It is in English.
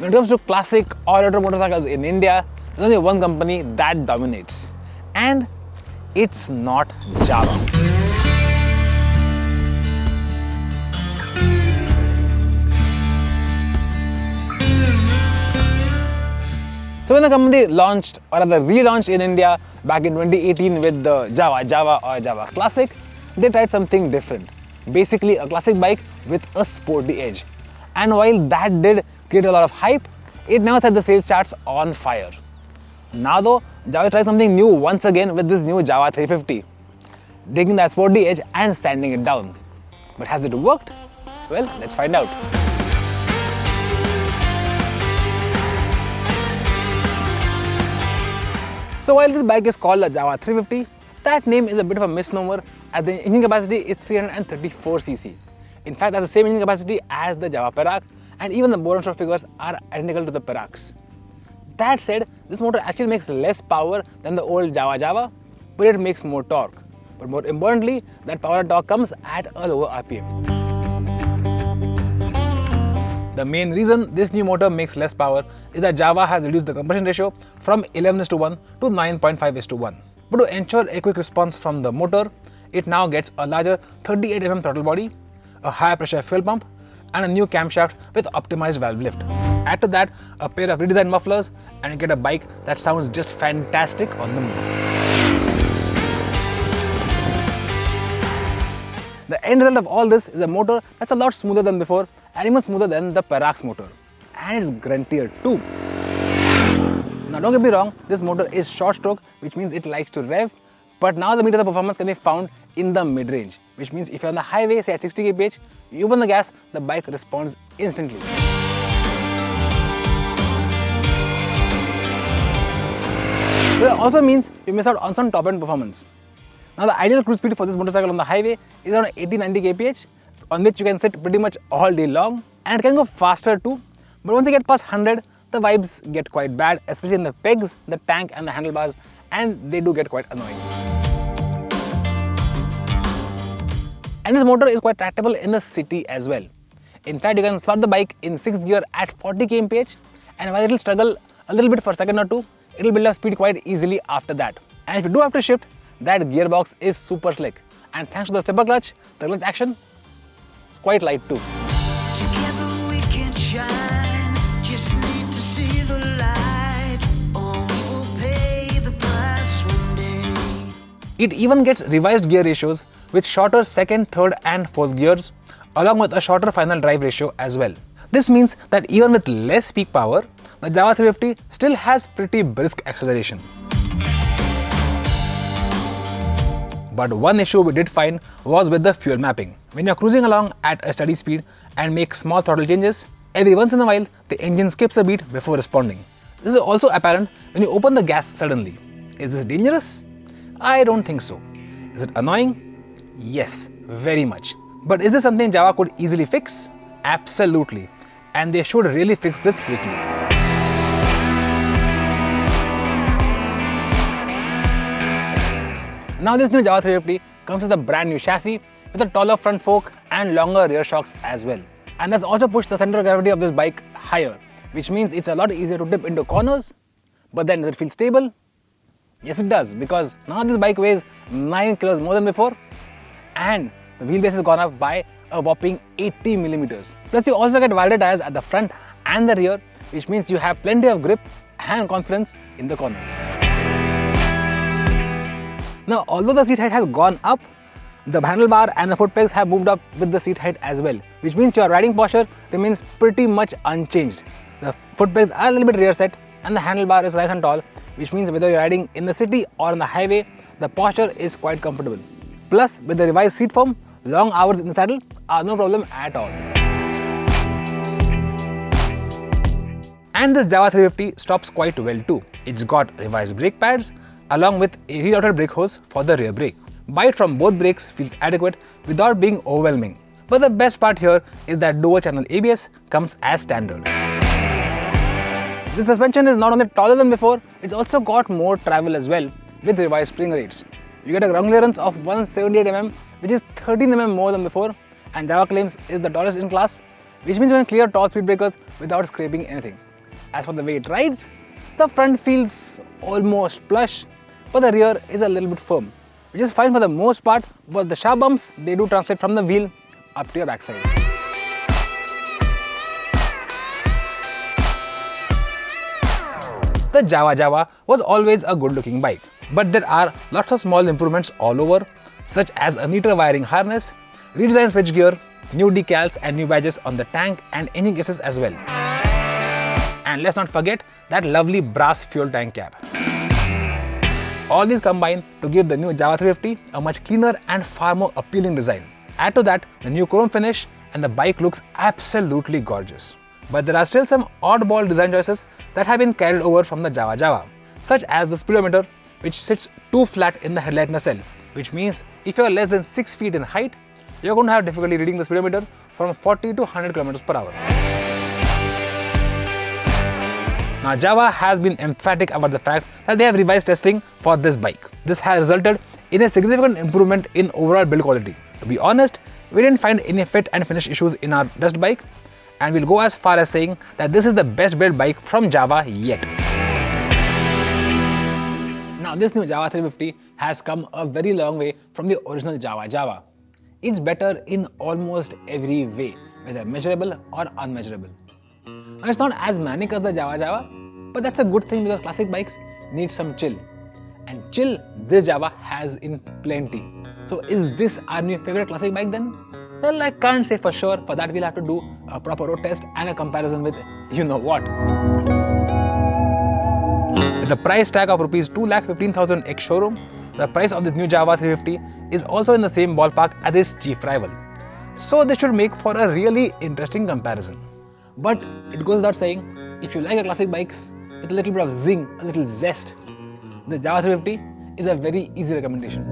When it comes to classic or retro motorcycles in India, there's only one company that dominates, and it's not Jawa. So when the company launched, or rather relaunched in India back in 2018 with the Jawa Jawa or Jawa Classic, they tried something different. Basically a classic bike with a sporty edge. And while that did create a lot of hype, it never set the sales charts on fire. Now though, Jawa tried something new once again with this new Jawa 350, taking that sporty edge and sanding it down. But has it worked? Well, let's find out. So while this bike is called the Jawa 350, that name is a bit of a misnomer as the engine capacity is 334cc. In fact, that's the same engine capacity as the Jawa Perak, and even the bore and stroke figures are identical to the Peraks. That said, this motor actually makes less power than the old Jawa Jawa, but it makes more torque. But more importantly, that power and torque comes at a lower RPM. The main reason this new motor makes less power is that Jawa has reduced the compression ratio from 11:1 to 9.5:1. But to ensure a quick response from the motor, it now gets a larger 38mm throttle body, a higher pressure fuel pump, and a new camshaft with optimized valve lift. Add to that a pair of redesigned mufflers and you get a bike that sounds just fantastic on the move. The end result of all this is a motor that's a lot smoother than before and even smoother than the Perak's motor. And it's gruntier too. Now don't get me wrong, this motor is short stroke, which means it likes to rev, but now the meat of the performance can be found in the mid-range, which means if you're on the highway, say at 60 kph, you open the gas, the bike responds instantly. But it also means you miss out on some top-end performance. Now the ideal cruise speed for this motorcycle on the highway is around 80-90 kph, on which you can sit pretty much all day long, and it can go faster too. But once you get past 100, the vibes get quite bad, especially in the pegs, the tank and the handlebars, and they do get quite annoying. And this motor is quite tractable in the city as well. In fact, you can slot the bike in 6th gear at 40 kmph, and while it will struggle a little bit for a second or two, it will build up speed quite easily after that. And if you do have to shift, that gearbox is super slick. And thanks to the stepper clutch, the clutch action is quite light too. Together we can shine, just need to see the light, or we will pay the price one day. It even gets revised gear ratios with shorter 2nd, 3rd and 4th gears, along with a shorter final drive ratio as well. This means that even with less peak power, the Jawa 350 still has pretty brisk acceleration. But one issue we did find was with the fuel mapping. When you're cruising along at a steady speed and make small throttle changes, every once in a while the engine skips a beat before responding. This is also apparent when you open the gas suddenly. Is this dangerous? I don't think so. Is it annoying? Yes, very much. But is this something Jawa could easily fix? Absolutely. And they should really fix this quickly. Now this new Jawa 350 comes with a brand new chassis with a taller front fork and longer rear shocks as well. And that's also pushed the center of gravity of this bike higher, which means it's a lot easier to dip into corners. But then does it feel stable? Yes it does, because now this bike weighs 9 kilos more than before, and the wheelbase has gone up by a whopping 80 millimeters. Plus you also get wider tires at the front and the rear, which means you have plenty of grip and confidence in the corners. Now although the seat height has gone up, the handlebar and the foot pegs have moved up with the seat height as well, which means your riding posture remains pretty much unchanged. The foot pegs are a little bit rear set and the handlebar is nice and tall, which means whether you're riding in the city or on the highway, the posture is quite comfortable. Plus, with the revised seat form, long hours in the saddle are no problem at all. And this Jawa 350 stops quite well too. It's got revised brake pads along with a rerouted brake hose for the rear brake. Bite from both brakes feels adequate without being overwhelming. But the best part here is that dual channel ABS comes as standard. This suspension is not only taller than before, it's also got more travel as well with revised spring rates. You get a ground clearance of 178mm, which is 13mm more than before, and Jawa claims is the tallest in class, which means you can clear tall speed breakers without scraping anything. as for the way it rides, the front feels almost plush, but the rear is a little bit firm, which is fine for the most part, but the sharp bumps, they do translate from the wheel up to your backside. The Jawa Jawa was always a good looking bike, but there are lots of small improvements all over, such as a neater wiring harness, redesigned switchgear, new decals and new badges on the tank and engine cases as well. And let's not forget that lovely brass fuel tank cap. All these combine to give the new Jawa 350 a much cleaner and far more appealing design. Add to that the new chrome finish and the bike looks absolutely gorgeous. But there are still some oddball design choices that have been carried over from the Jawa Jawa, such as the speedometer, which sits too flat in the headlight nacelle, which means if you are less than 6 feet in height, you are going to have difficulty reading the speedometer from 40 to 100 km per hour. Now Jawa has been emphatic about the fact that they have revised testing for this bike. This has resulted in a significant improvement in overall build quality. To be honest, we didn't find any fit and finish issues in our test bike, and we'll go as far as saying that this is the best built bike from Jawa yet. Now this new Jawa 350 has come a very long way from the original Jawa Jawa. It's better in almost every way, whether measurable or unmeasurable. Now it's not as manic as the Jawa Jawa, but that's a good thing because classic bikes need some chill. And chill this Jawa has in plenty. So is this our new favorite classic bike then? Well, I can't say for sure. For that we'll have to do a proper road test and a comparison with you know what. With the price tag of Rs 2,15,000 ex-showroom, the price of this new Jawa 350 is also in the same ballpark as its chief rival. So this should make for a really interesting comparison. But it goes without saying, if you like a classic bikes with a little bit of zing, a little zest, the Jawa 350 is a very easy recommendation.